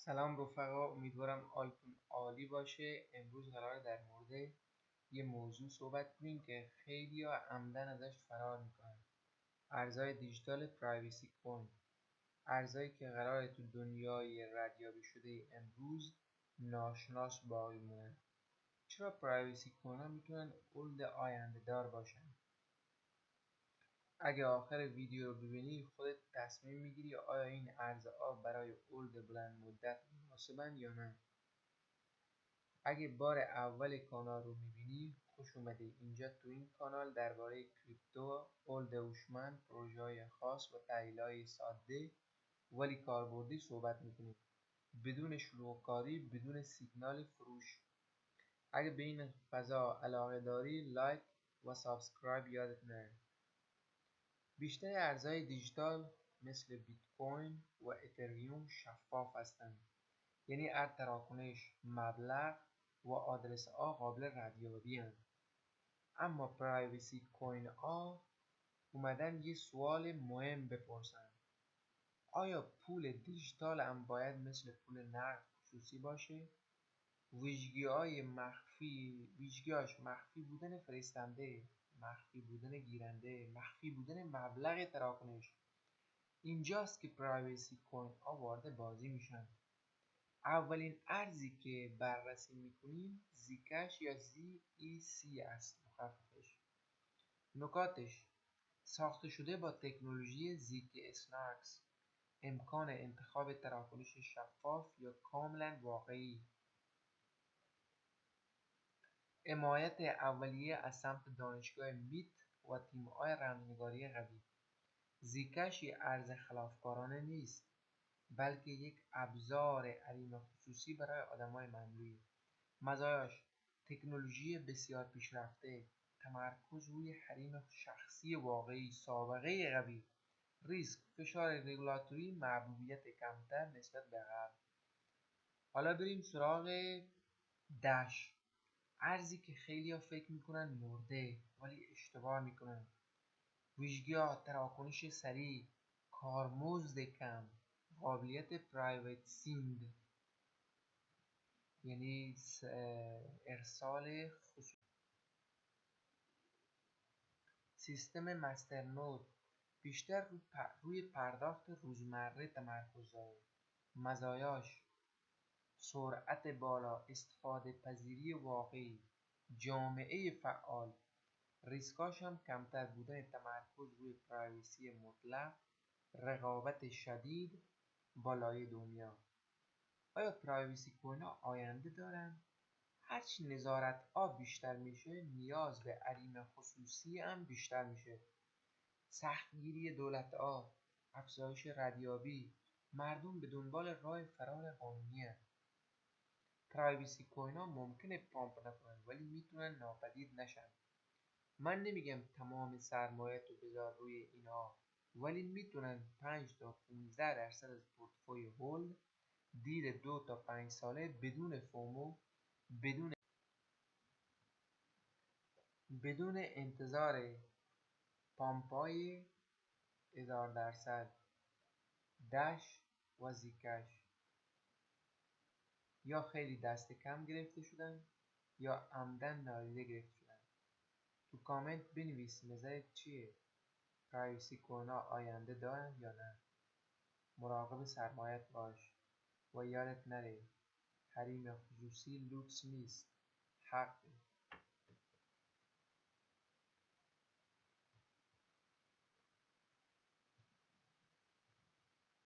سلام رفقا، امیدوارم حالتون عالی باشه. امروز قراره در مورد یه موضوع صحبت کنیم که خیلی ها عمدن ازش فرار میکنن. ارزهای دیجیتال پرایوسی کوین، ارزهایی که قراره تو دنیای ردیابی شده امروز ناشناس باقی مونن. چرا پرایوسی کوین ها میتونن اولد آینده دار باشن؟ اگه آخر ویدیو رو ببینی خودت تصمیم میگیری آیا این ارزها برای اولد بلند مدت مناسبن یا نه. اگه بار اول کانال رو میبینی خوش اومده. اینجا تو این کانال درباره کریپتو، اولد هوشمند، پروژه‌های خاص و تحلیل‌های ساده ولی کاربردی صحبت میکنیم، بدون شلوغ‌کاری، بدون سیگنال فروش. اگه به این فضا علاقه داری لایک و سابسکرایب یادت نره. بیشتر ارزهای دیجیتال مثل بیت کوین و اتریوم شفاف هستند، یعنی هر تراکنش مبلغ و آدرس ها قابل ردیابی هستند. اما پرایوسی کوین ها اومدن یه سوال مهم بپرسن: آیا پول دیجیتال هم باید مثل پول نقد خصوصی باشه؟ ویژگیاش مخفی بودن فرستنده، مخفی بودن گیرنده، مخفی بودن مبلغ تراکنش. اینجاست که پرایوسی کوین ها وارد بازی میشن. اولین ارزی که بررسی میکنیم زیکش یا ZEC است، مخففش. نکاتش: ساخته شده با تکنولوژی زیک اسناکس، امکان انتخاب تراکنش شفاف یا کاملا واقعی، حمایت اولیه از سمت دانشگاه میت و تیم‌های رمزنگاری قوی. زیکش یه ارز خلافکارانه نیست، بلکه یک ابزار حریم خصوصی برای آدمای معمولی. مزایاش: تکنولوژی بسیار پیشرفته، تمرکز روی حریم شخصی واقعی، سابقه قوی. ریسک: فشار رگولاتوری، محبوبیت کمتر نسبت به غرب. حالا بریم سراغ دش، ارزی که خیلی ها فکر میکنن مرده ولی اشتباه میکنن. ویژگی‌ها: تراکنش سریع، کارمزد کم، قابلیت پرایوت سیند یعنی ارسال خصوصی، سیستم مسترنود بیشتر روی پرداخت روزمره تمرکز داره. مزایاش: سرعت بالا، استفاده پذیری واقعی، جامعه فعال. ریسکاش هم کمتر بودن تمرکز روی پرایوسی مطلق، رقابت شدید بالای دنیا. آیا پرایوسی کوین ها آینده دارن؟ هرچی نظارت ها بیشتر میشه نیاز به حریم خصوصی هم بیشتر میشه. سختگیری دولت ها، افزایش ردیابی، مردم به دنبال راه فرار قانونی هست. پرایوسی کوین ها ممکنه پامپ نکنن ولی میتونن ناپدید نشن. من نمیگم تمام سرمایه تو بذار روی اینا، ولی میتونن 5 تا 15% از پورتفوی هولد دیر 2 تا 5 ساله بدون فومو، بدون انتظار پامپای 1000%. دش و زیکش یا خیلی دست کم گرفته شدن یا عمدن نادیده گرفته شدن. تو کامنت بنویس نظرت چیه؟ پرایوسی کوین ها آینده دارن یا نه؟ مراقب سرمایت باش و یادت نره حریم خصوصی لوکس نیست، حقه.